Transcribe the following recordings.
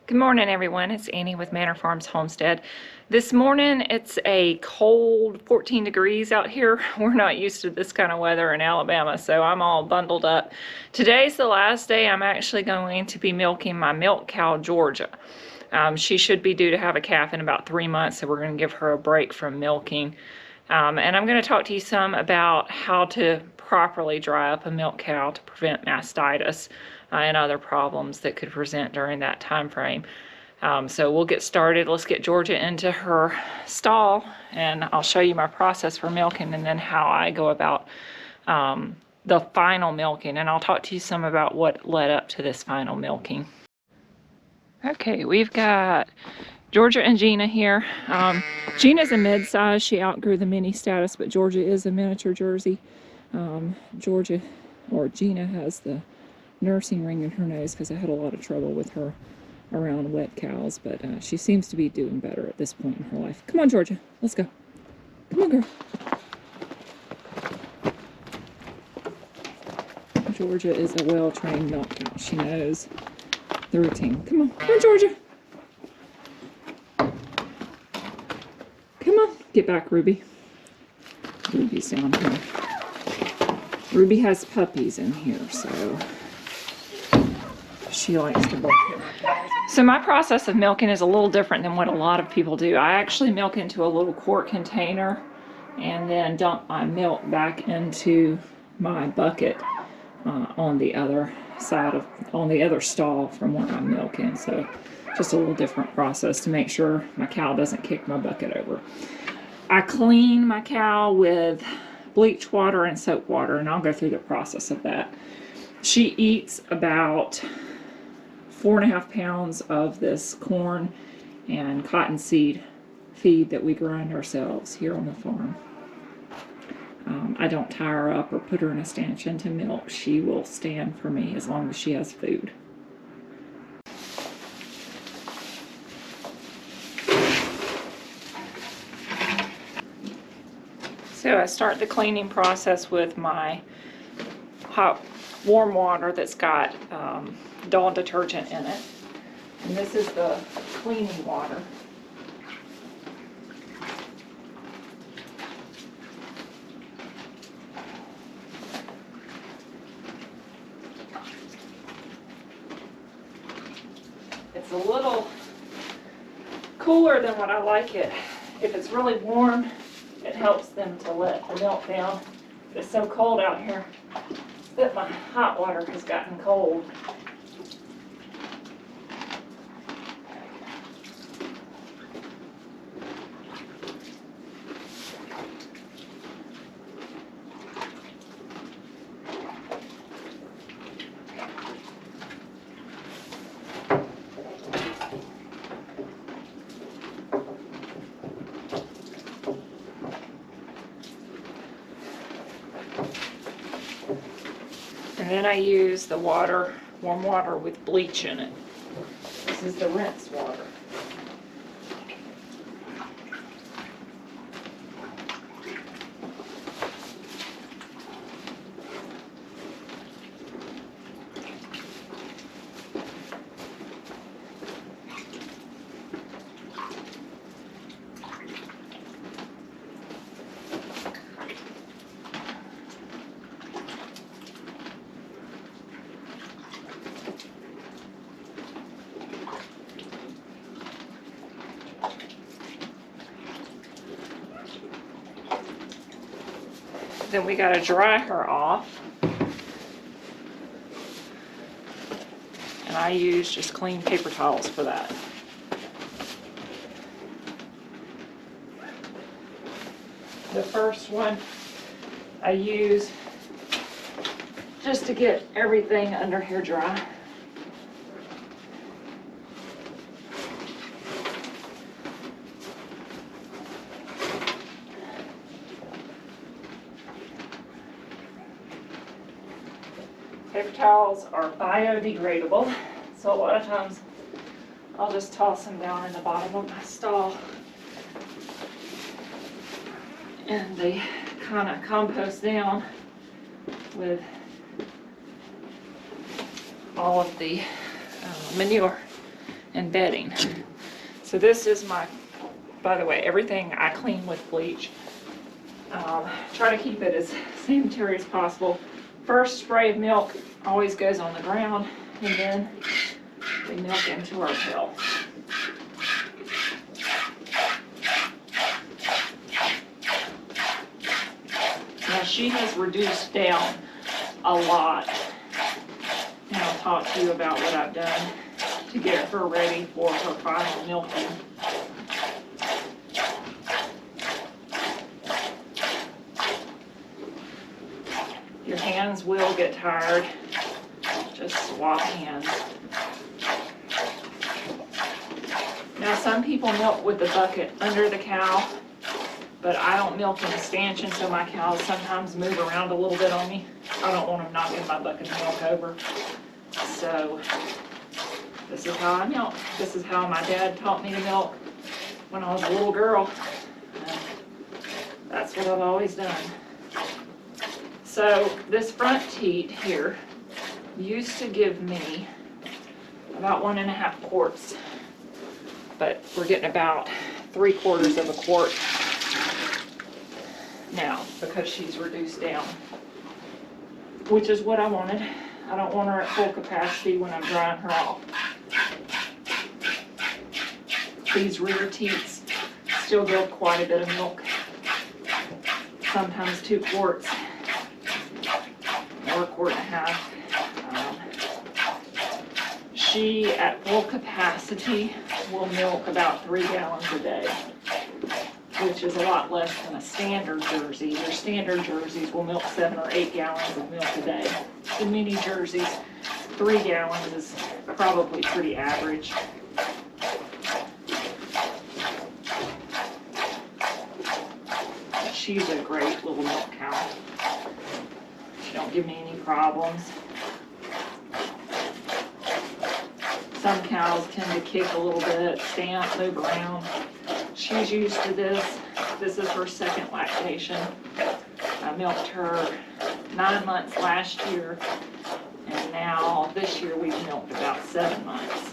Good morning, everyone. It's Annie with Manor Farms Homestead. This morning, it's a cold 14 degrees out here. We're not used to this kind of weather in Alabama, so I'm all bundled up. Today's the last day I'm actually going to be milking my milk cow, Georgia. She should be due to have a calf in about 3 months, so we're going to give her a break from milking. And I'm going to talk to you some about how to properly dry up a milk cow to prevent mastitis and other problems that could present during that time frame. So we'll get started. Let's get Georgia into her stall, and I'll show you my process for milking and then how I go about the final milking. And I'll talk to you some about what led up to this final milking. Okay, we've got Georgia and Gina here. Gina's a mid-size. She outgrew the mini status, but Georgia is a miniature Jersey. Gina has the nursing ring in her nose because I had a lot of trouble with her around wet cows, but she seems to be doing better at this point in her life. Come on, Georgia, let's go. Come on, girl. Georgia is a well-trained milk cow. She knows the routine. Come on, Georgia. Come on, get back, Ruby. Ruby's down here. Ruby has puppies in here, so she likes to bark here. So my process of milking is a little different than what a lot of people do. I actually milk into a little quart container and then dump my milk back into my bucket on the other stall from where I'm milking. So just a little different process to make sure my cow doesn't kick my bucket over. I clean my cow with bleach water and soap water, and I'll go through the process of that. She eats about 4.5 pounds of this corn and cottonseed feed that we grind ourselves here on the farm. I don't tie her up or put her in a stanchion to milk. She will stand for me as long as she has food. So I start the cleaning process with my hot warm water that's got Dawn detergent in it. And this is the cleaning water. It's a little cooler than what I like it. If it's really warm, it helps them to let the milk down. It's so cold out here that my hot water has gotten cold. And then I use the water, warm water with bleach in it. This is the rinse water. Then we got to dry her off. And I use just clean paper towels for that. The first one I use just to get everything under here dry. Paper towels are biodegradable, so a lot of times I'll just toss them down in the bottom of my stall. And they kind of compost down with all of the manure and bedding. So this is my, by the way, everything I clean with bleach. Try to keep it as sanitary as possible. First spray of milk always goes on the ground, and then we milk into our pail. Now she has reduced down a lot, and I'll talk to you about what I've done to get her ready for her final milking. Your hands will get tired. Just swap hands. Now some people milk with the bucket under the cow, but I don't milk in a stanchion, so my cows sometimes move around a little bit on me. I don't want them knocking my bucket of milk over. So this is how I milk. This is how my dad taught me to milk when I was a little girl. And that's what I've always done. So this front teat here used to give me about 1.5 quarts, but we're getting about 3/4 of a quart now because she's reduced down, which is what I wanted. I don't want her at full capacity when I'm drying her off. These rear teats still give quite a bit of milk, sometimes 2 quarts or 1.5 quarts. She, at full capacity, will milk about 3 gallons a day, which is a lot less than a standard Jersey. Your standard Jerseys will milk 7 or 8 gallons of milk a day. The mini Jerseys, 3 gallons is probably pretty average. She's a great little milk cow. She don't give me any problems. Some cows tend to kick a little bit, stamp, move around. She's used to this. This is her second lactation. I milked her 9 months last year, and now this year we've milked about 7 months.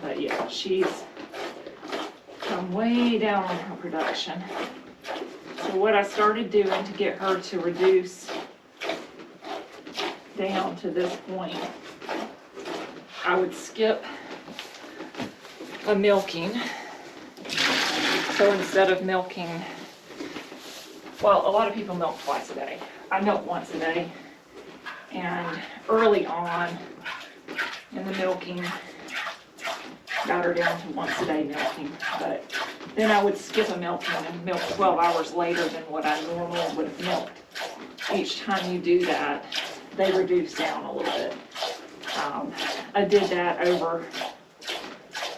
But yeah, she's come way down on her production. So what I started doing to get her to reduce down to this point, I would skip a milking. So instead of milking, well, a lot of people milk twice a day. I milk once a day. And early on in the milking, got her down to once a day milking. But then I would skip a milking and milk 12 hours later than what I normally would have milked. Each time you do that, they reduce down a little bit. I did that over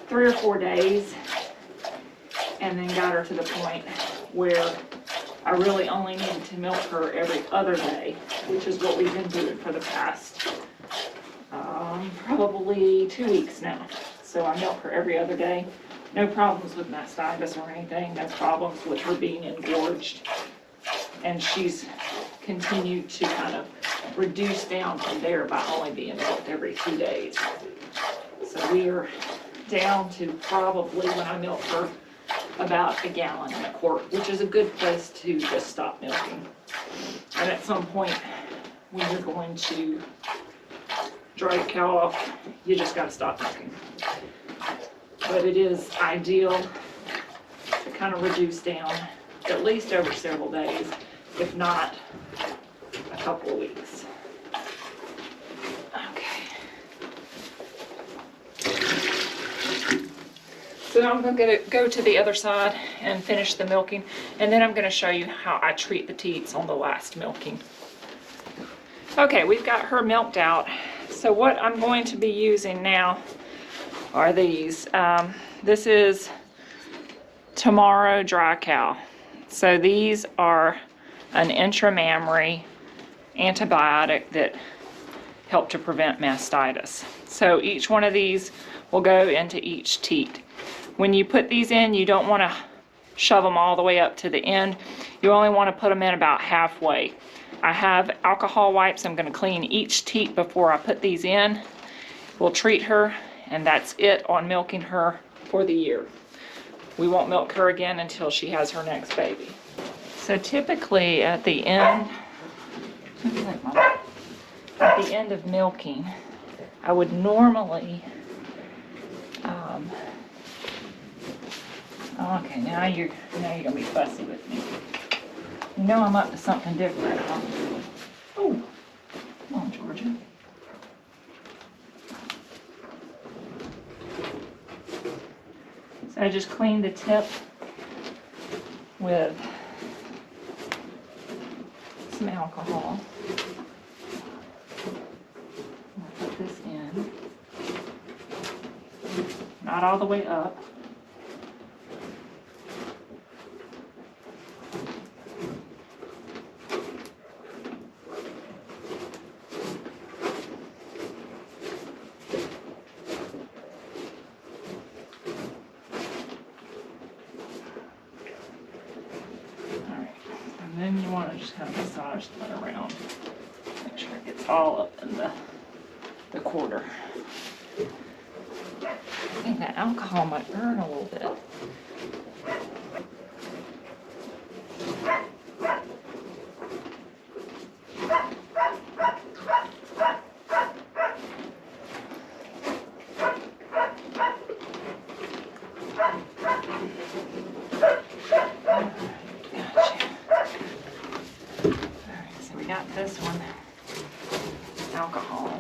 3 or 4 days, and then got her to the point where I really only needed to milk her every other day, which is what we've been doing for the past probably 2 weeks now. So I milk her every other day. No problems with mastitis or anything, no problems with her being engorged. And she's continued to kind of reduce down from there by only being milked every 2 days. So we are down to probably, when I milk her, about 1.25 gallons, which is a good place to just stop milking. And at some point, when you're going to dry your cow off, you just got to stop milking. But it is ideal to kind of reduce down at least over several days, if not a couple of weeks. Okay. So now I'm going to go to the other side and finish the milking, and then I'm going to show you how I treat the teats on the last milking. Okay, we've got her milked out. So what I'm going to be using now are these. This is Tomorrow Dry Cow. So these are an intramammary antibiotic that help to prevent mastitis. So each one of these will go into each teat. When you put these in, you don't want to shove them all the way up to the end. You only want to put them in about halfway. I have alcohol wipes. I'm going to clean each teat before I put these in. We'll treat her, and that's it on milking her for the year. We won't milk her again until she has her next baby. So typically at the end, of milking, I would normally, okay, now you're gonna be fussy with me. You know I'm up to something different, huh? Oh, come on, Georgia. So I just cleaned the tip with some alcohol. I'll put this in. Not all the way up. And then you want to just kind of massage that around. Make sure it gets all up in the quarter. I think that alcohol might burn a little bit. This one, alcohol.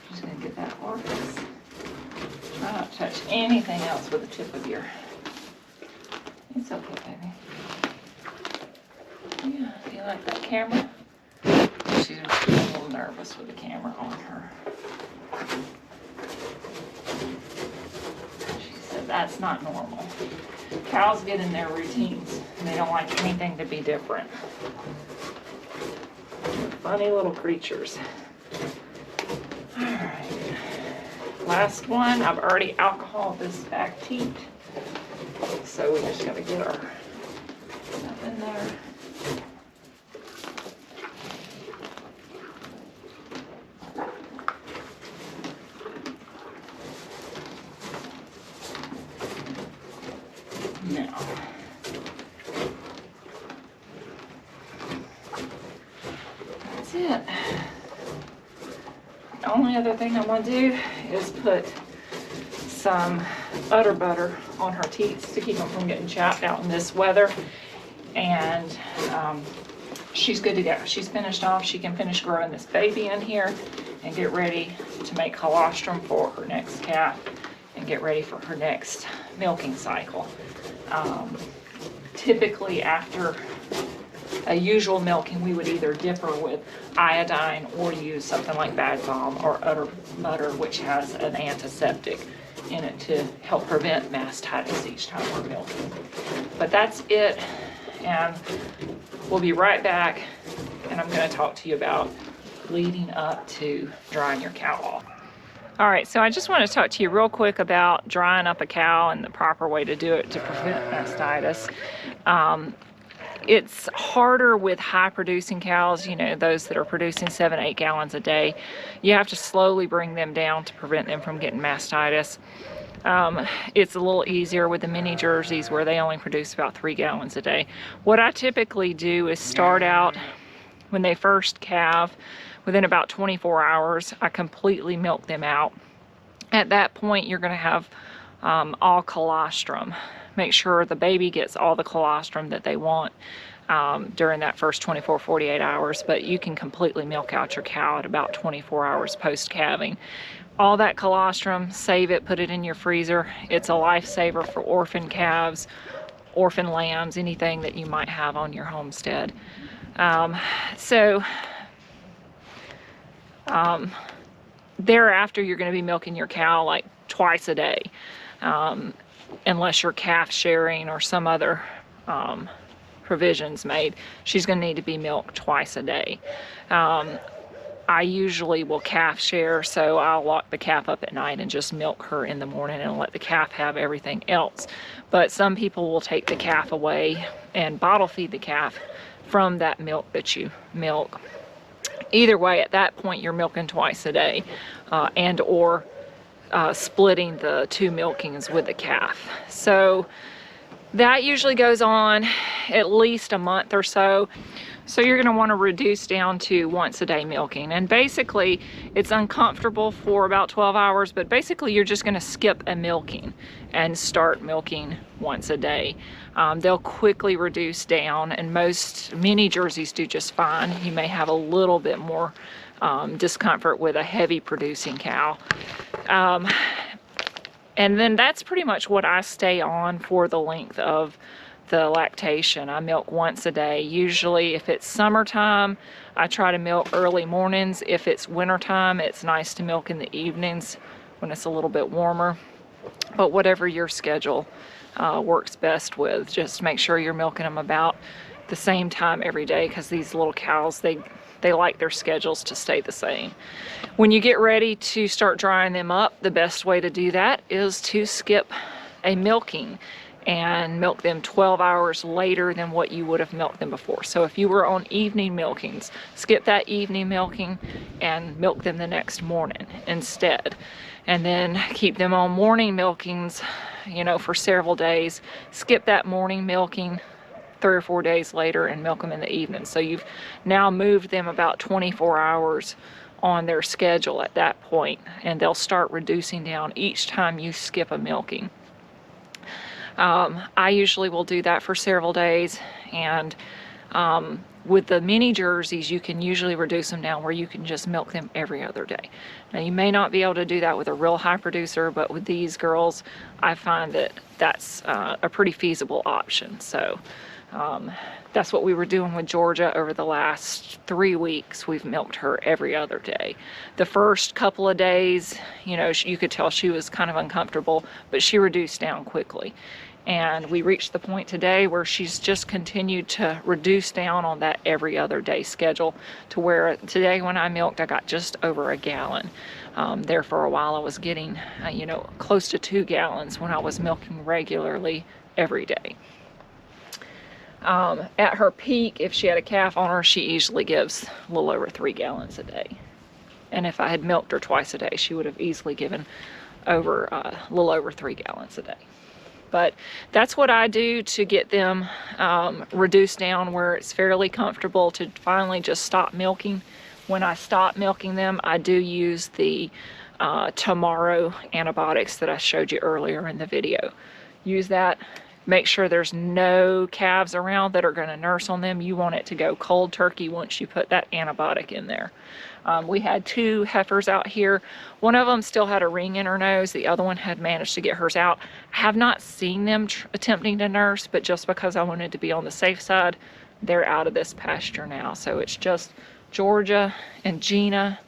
Just gonna get that orifice. Try not to touch anything else with the tip of your. It's okay, baby. Yeah, do you like that camera? She's a little nervous with the camera on her. She said that's not normal. Cows get in their routines, and they don't like anything to be different. They're funny little creatures. All right, last one. I've already alcoholed this back teat, so we just gotta get our stuff in there. Now, that's it. The only other thing I'm going to do is put some udder butter on her teats to keep them from getting chapped out in this weather. And she's good to go. She's finished off. She can finish growing this baby in here and get ready to make colostrum for her next calf and get ready for her next milking cycle. Typically after a usual milking, we would either dip her with iodine or use something like Bag Balm or udder butter, which has an antiseptic in it to help prevent mastitis each time we're milking. But that's it, and we'll be right back, and I'm going to talk to you about leading up to drying your cow off. All right, so I just want to talk to you real quick about drying up a cow and the proper way to do it to prevent mastitis. It's harder with high producing cows, you know, those that are producing 7-8 gallons a day. You have to slowly bring them down to prevent them from getting mastitis. It's a little easier with the mini Jerseys where they only produce about 3 gallons a day. What I typically do is start out when they first calve. Within about 24 hours, I completely milk them out. At that point, you're going to have all colostrum. Make sure the baby gets all the colostrum that they want during that first 24, 48 hours, but you can completely milk out your cow at about 24 hours post-calving. All that colostrum, save it, put it in your freezer. It's a lifesaver for orphan calves, orphan lambs, anything that you might have on your homestead. Thereafter, you're going to be milking your cow like twice a day, unless you're calf sharing or some other provisions made. She's going to need to be milked twice a day. I usually will calf share, so I'll lock the calf up at night and just milk her in the morning and let the calf have everything else. But some people will take the calf away and bottle feed the calf from that milk that you milk. Either way, at that point you're milking twice a day, and or splitting the 2 milkings with the calf. So that usually goes on at least a month or so. So you're going to want to reduce down to once a day milking. And basically it's uncomfortable for about 12 hours, but basically you're just going to skip a milking and start milking once a day. They'll quickly reduce down, and most mini Jerseys do just fine. You may have a little bit more discomfort with a heavy producing cow. And then that's pretty much what I stay on for the length of the lactation. I milk once a day. Usually if it's summertime, I try to milk early mornings. If it's wintertime, it's nice to milk in the evenings when it's a little bit warmer. But whatever your schedule works best with, just make sure you're milking them about the same time every day, because these little cows, they like their schedules to stay the same. When you get ready to start drying them up, the best way to do that is to skip a milking and milk them 12 hours later than what you would have milked them before. So if you were on evening milkings, skip that evening milking and milk them the next morning instead. And then keep them on morning milkings, you know, for several days. Skip that morning milking 3 or 4 days later and milk them in the evening. So you've now moved them about 24 hours on their schedule at that point, and they'll start reducing down each time you skip a milking. I usually will do that for several days, and with the mini Jerseys you can usually reduce them down where you can just milk them every other day. Now you may not be able to do that with a real high producer, but with these girls I find that that's a pretty feasible option. So that's what we were doing with Georgia over the last 3 weeks. We've milked her every other day. The first couple of days, you know, you could tell she was kind of uncomfortable, but she reduced down quickly. And we reached the point today where she's just continued to reduce down on that every other day schedule, to where today when I milked, I got just over a gallon. There for a while I was getting, you know, close to 2 gallons when I was milking regularly every day. At her peak, if she had a calf on her, she easily gives a little over 3 gallons a day. And if I had milked her twice a day, she would have easily given over a little over 3 gallons a day. But that's what I do to get them reduced down where it's fairly comfortable to finally just stop milking. When I stop milking them, I do use the Tomorrow antibiotics that I showed you earlier in the video. Use that. Make sure there's no calves around that are going to nurse on them. You want it to go cold turkey once you put that antibiotic in there. We had 2 heifers out here. One of them still had a ring in her nose. The other one had managed to get hers out. I have not seen them attempting to nurse, but just because I wanted to be on the safe side, they're out of this pasture now. So it's just Georgia and Gina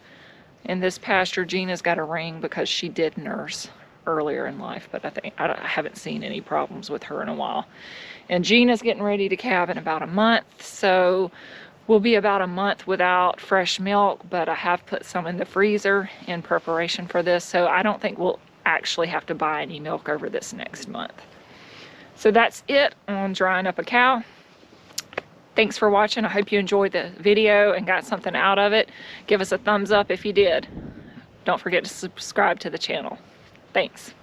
in this pasture. Gina's got a ring because she did nurse earlier in life, but I haven't seen any problems with her in a while. And Gina's getting ready to calve in about a month, so we'll be about a month without fresh milk, but I have put some in the freezer in preparation for this, so I don't think we'll actually have to buy any milk over this next month. So that's it on drying up a cow. Thanks for watching. I hope you enjoyed the video and got something out of it. Give us a thumbs up if you did. Don't forget to subscribe to the channel. Thanks.